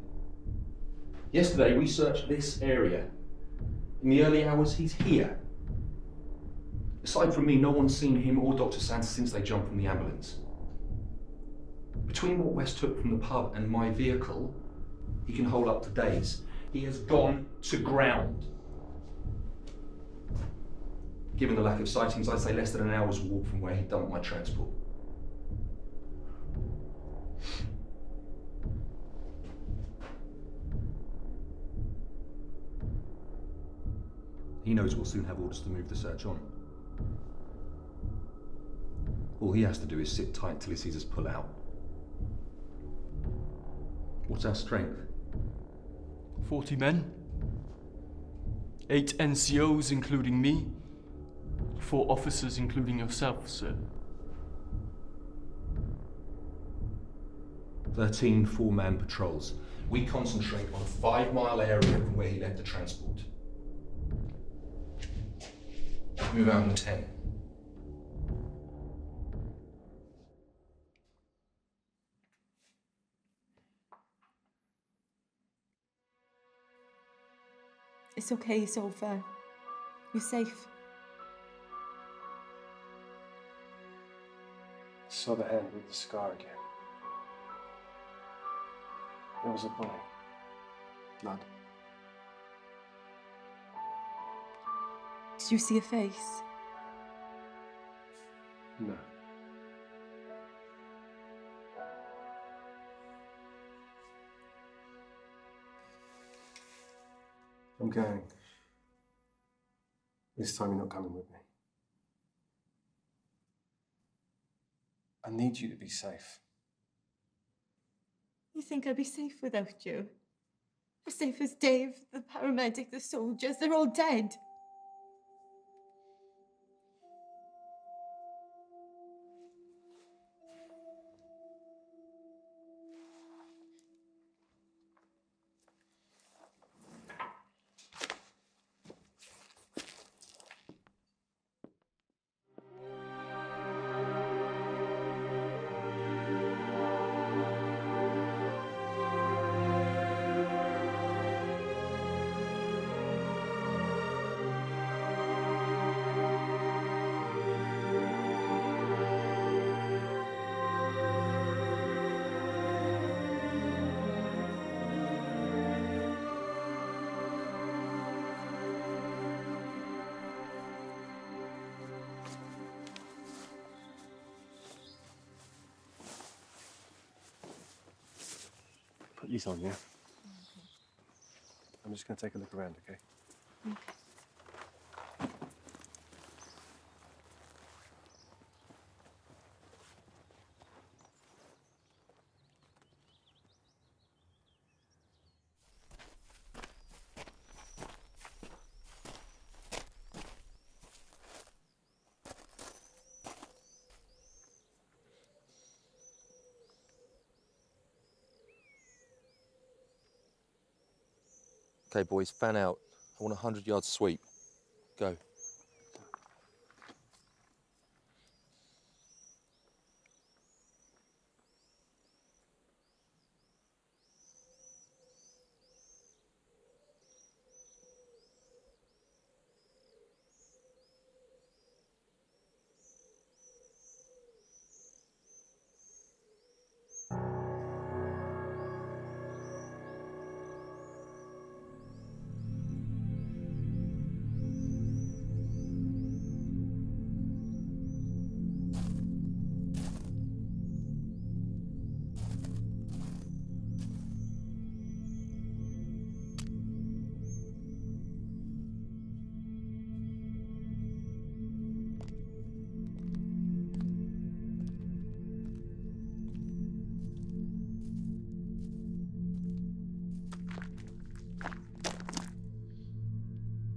Yesterday we searched this area. In the early hours, he's here. Aside from me, no one's seen him or Dr. Santa since they jumped from the ambulance. Between what West took from the pub and my vehicle, he can hold up to days. He has gone to ground. Given the lack of sightings, I'd say less than an hour's walk from where he dumped my transport. He knows we'll soon have orders to move the search on. All he has to do is sit tight till he sees us pull out. What's our strength? 40 men. 8 NCOs, including me. 4 officers, including yourself, sir. 13 4-man patrols. We concentrate on a 5-mile area from where he left the transport. Move out in 10. It's okay, Sofa. You're safe. I saw the hand with the scar again. There was a bullet. Blood. Did you see a face? No. I'm going. This time you're not coming with me. I need you to be safe. You think I'd be safe without you? As safe as Dave, the paramedic, the soldiers, they're all dead. Put these on, yeah? I'm just going to take a look around, okay? Okay, boys, fan out. I want a 100-yard sweep. Go.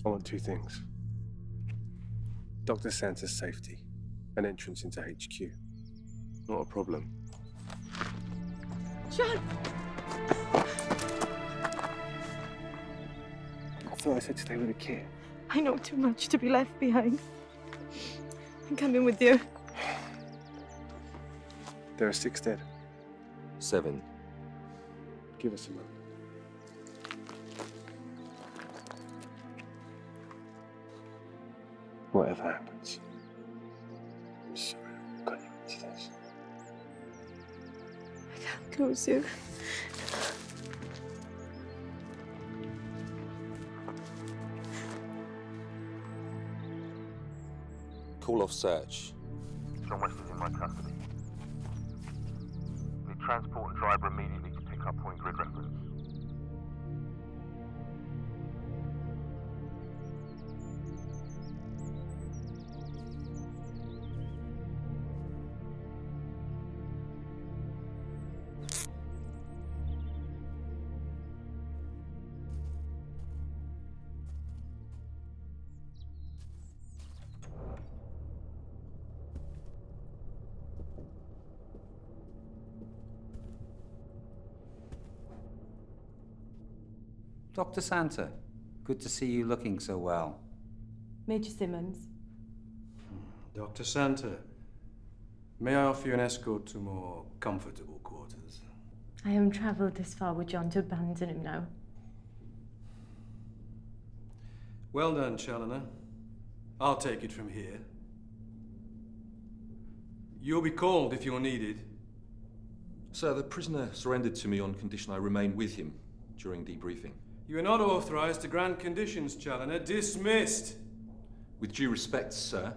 I want two things. Dr. Santa's safety, an entrance into HQ. Not a problem. John! I thought I said stay with the kid. I know too much to be left behind. I'm coming with you. There are 6 dead. 7. Give us a moment. Whatever happens, I'm sorry I got you into this. I can't lose you. Call off search. John West is in my custody. Need transport and driver immediately to pick up point grid reference. Dr. Santa, good to see you looking so well. Major Simmons. Dr. Santa, may I offer you an escort to more comfortable quarters? I haven't travelled this far with John to abandon him now. Well done, Challoner. I'll take it from here. You'll be called if you're needed. Sir, the prisoner surrendered to me on condition I remain with him during debriefing. You are not authorized to grant conditions, Challoner. Dismissed. With due respect, sir.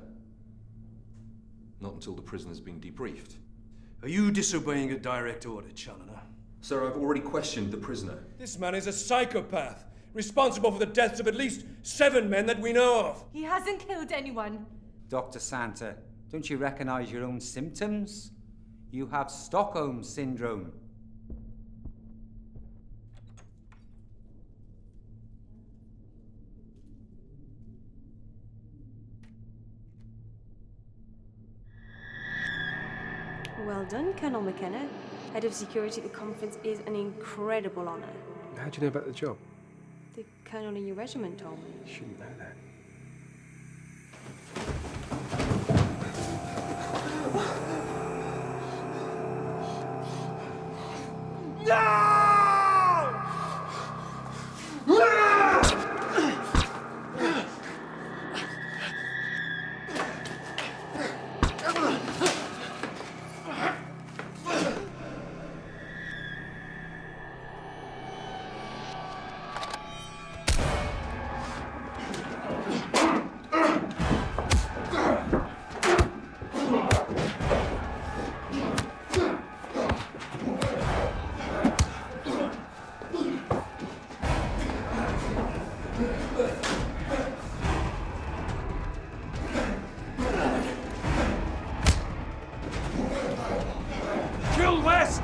Not until the prisoner's been debriefed. Are you disobeying a direct order, Challoner? Sir, I've already questioned the prisoner. This man is a psychopath, responsible for the deaths of at least 7 men that we know of. He hasn't killed anyone. Dr. Santa, don't you recognise your own symptoms? You have Stockholm Syndrome. Well done, Colonel McKenna. Head of security at the conference is an incredible honour. How do you know about the job? The colonel in your regiment told me. You shouldn't know that. Kill West!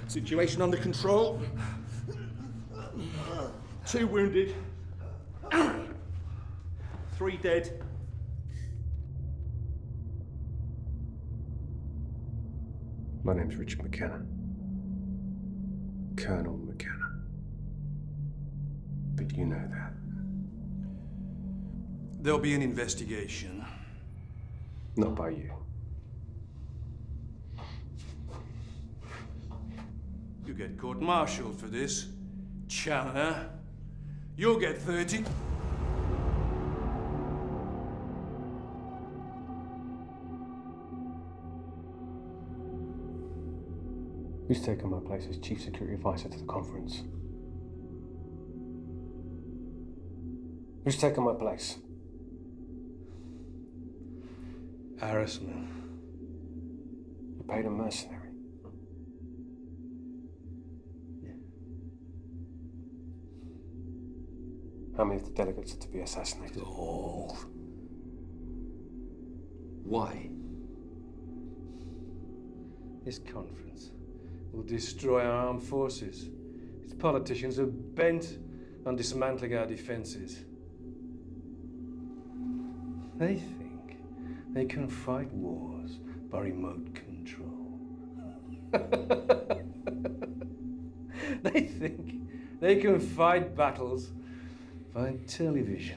Situation under control. 2 wounded. 3 dead. My name's Richard McKenna. Colonel McKenna. But you know that. There'll be an investigation. Not by you. You get court-martialed for this, Challoner. You'll get 30. Who's taken my place as Chief Security Advisor to the conference? Who's taken my place? Harassment. You paid a mercenary. How many of the delegates are to be assassinated? All. Why? This conference will destroy our armed forces. Its politicians are bent on dismantling our defences. They think they can fight wars by remote control. They think they can fight battles by television.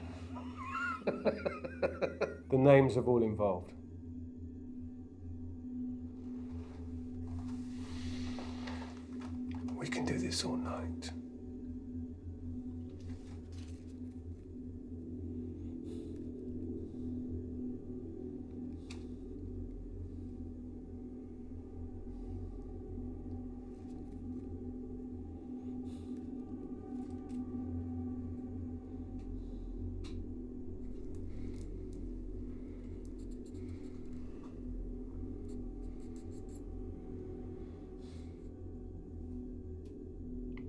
The names of all involved. We can do this all night.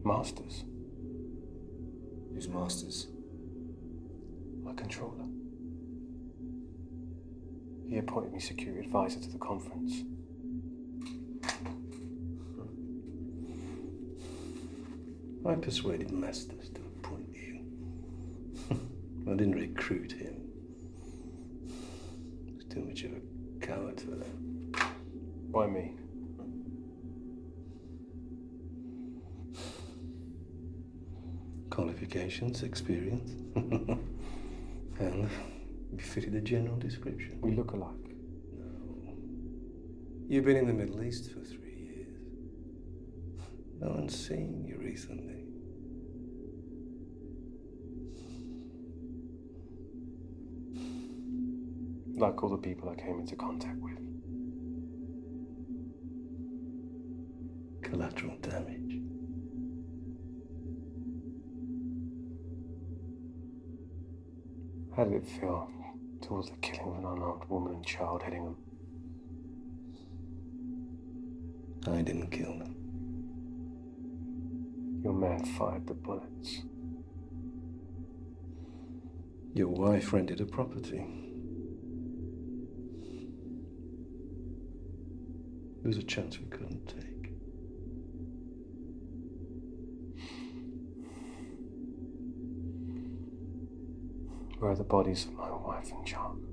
Masters. Who's Masters? My controller. He appointed me security advisor to the conference. I persuaded Masters to appoint you. I didn't recruit him. He's too much of a coward for that. Why me? Qualifications, experience, and you fitted the general description. We look alike. No. You've been in the Middle East for 3 years. No one's seen you recently. Like all the people I came into contact with. Collateral damage. How did it feel towards the killing of an unarmed woman and child heading them? I didn't kill them. Your man fired the bullets. Your wife rented a property. There was a chance we couldn't take. Where are the bodies of my wife and child?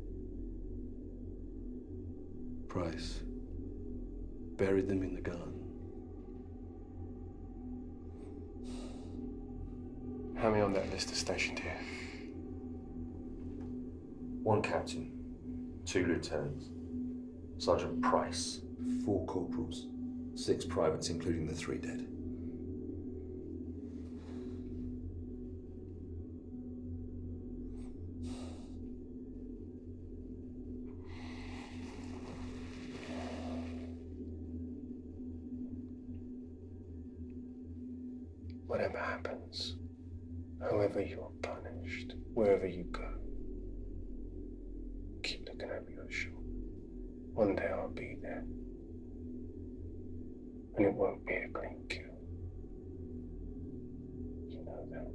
Price buried them in the garden. How many on that list are stationed here? 1 captain, 2 lieutenants, Sergeant Price, 4 corporals. 6 privates, including the 3 dead. Whatever happens, however you're punished, wherever you go, keep looking over your shoulder. One day I'll be there. And it won't be a clean kill. You know that.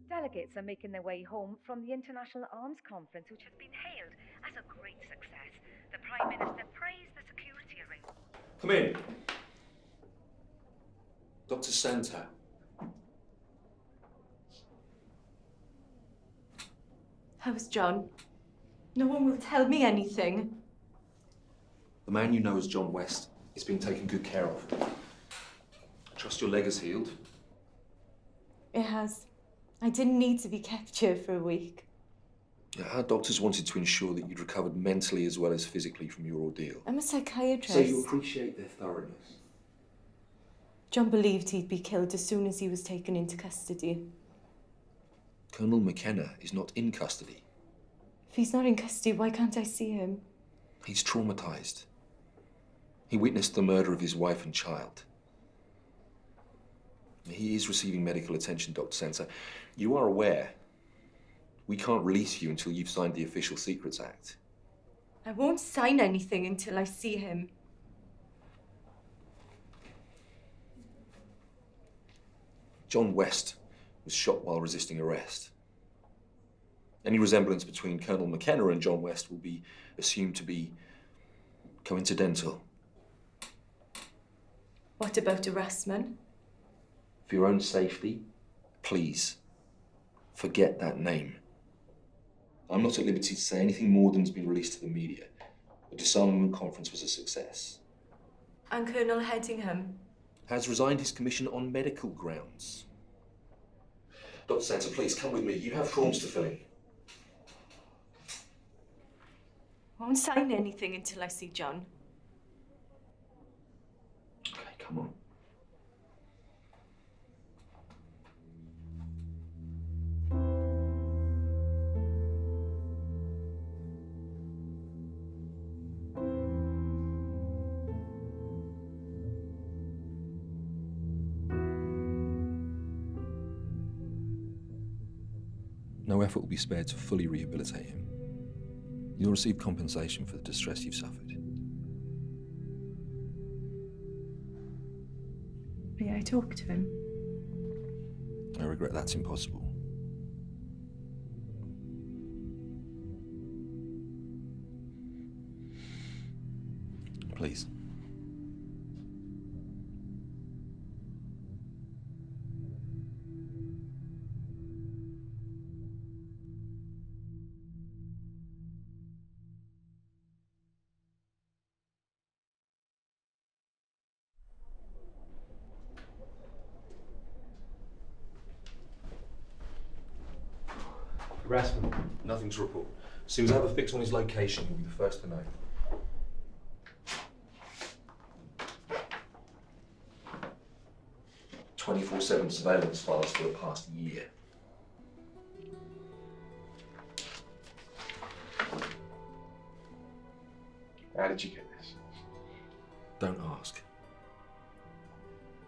Delegates are making their way home from the International Arms Conference, which has been hailed as a great success. The Prime Minister praised the security arrangements. Come in. Dr. Santa. How's John? No one will tell me anything. The man you know as John West is being taken good care of. I trust your leg has healed. It has. I didn't need to be kept here for a week. Yeah, our doctors wanted to ensure that you'd recovered mentally as well as physically from your ordeal. I'm a psychiatrist. So you appreciate their thoroughness. John believed he'd be killed as soon as he was taken into custody. Colonel McKenna is not in custody. If he's not in custody, why can't I see him? He's traumatized. He witnessed the murder of his wife and child. He is receiving medical attention, Dr. Santa. You are aware we can't release you until you've signed the Official Secrets Act. I won't sign anything until I see him. John West was shot while resisting arrest. Any resemblance between Colonel McKenna and John West will be assumed to be coincidental. What about Erasmus? For your own safety, please, forget that name. I'm not at liberty to say anything more than has been released to the media. The disarmament conference was a success. And Colonel Headingham? Has resigned his commission on medical grounds. Dr. Santa, please come with me. You have forms to fill in. I won't sign anything until I see John. Okay, come on. No effort will be spared to fully rehabilitate him. You'll receive compensation for the distress you've suffered. May I talk to him? I regret that's impossible. Please. Harassment. Nothing to report. As soon as I have a fix on his location, you'll be the first to know. "24/7 surveillance files for the past year. How did you get this? Don't ask.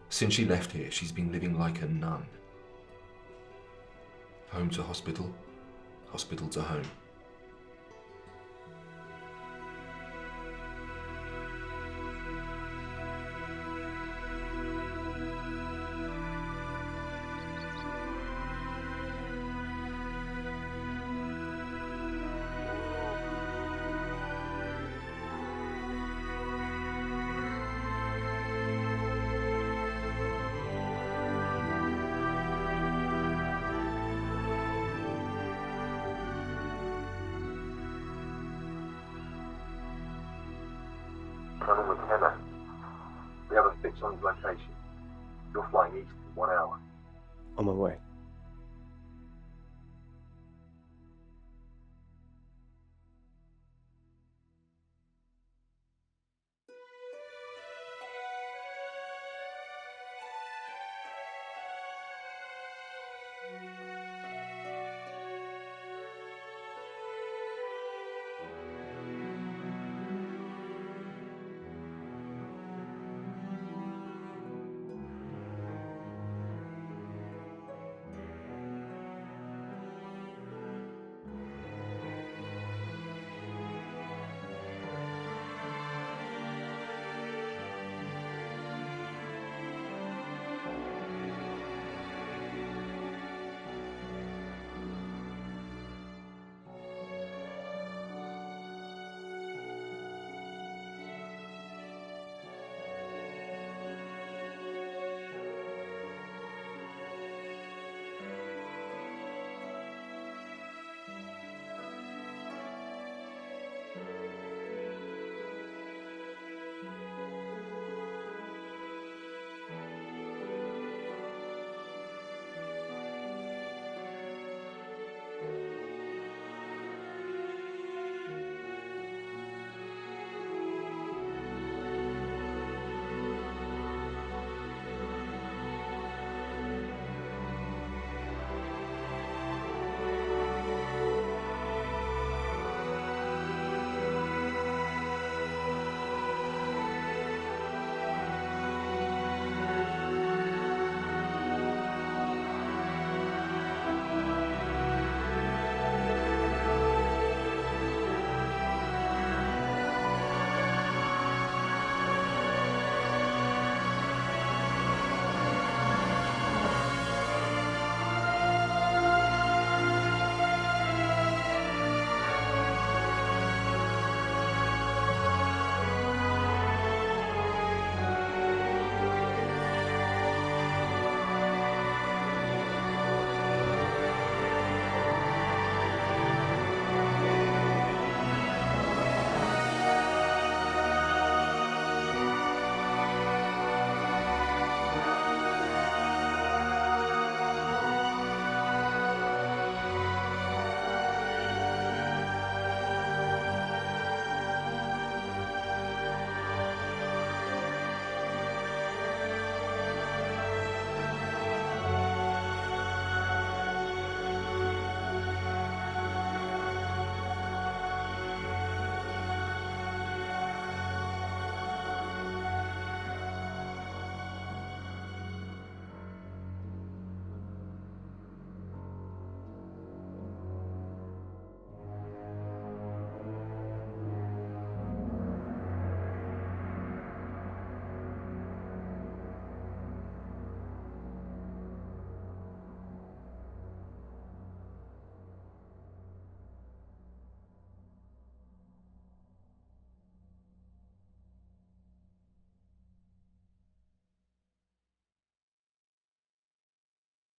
Since she left here, she's been living like a nun. Home to hospital, hospital to home. Colonel McKenna, we have a fix on his location. You're flying east in 1 hour. On my way.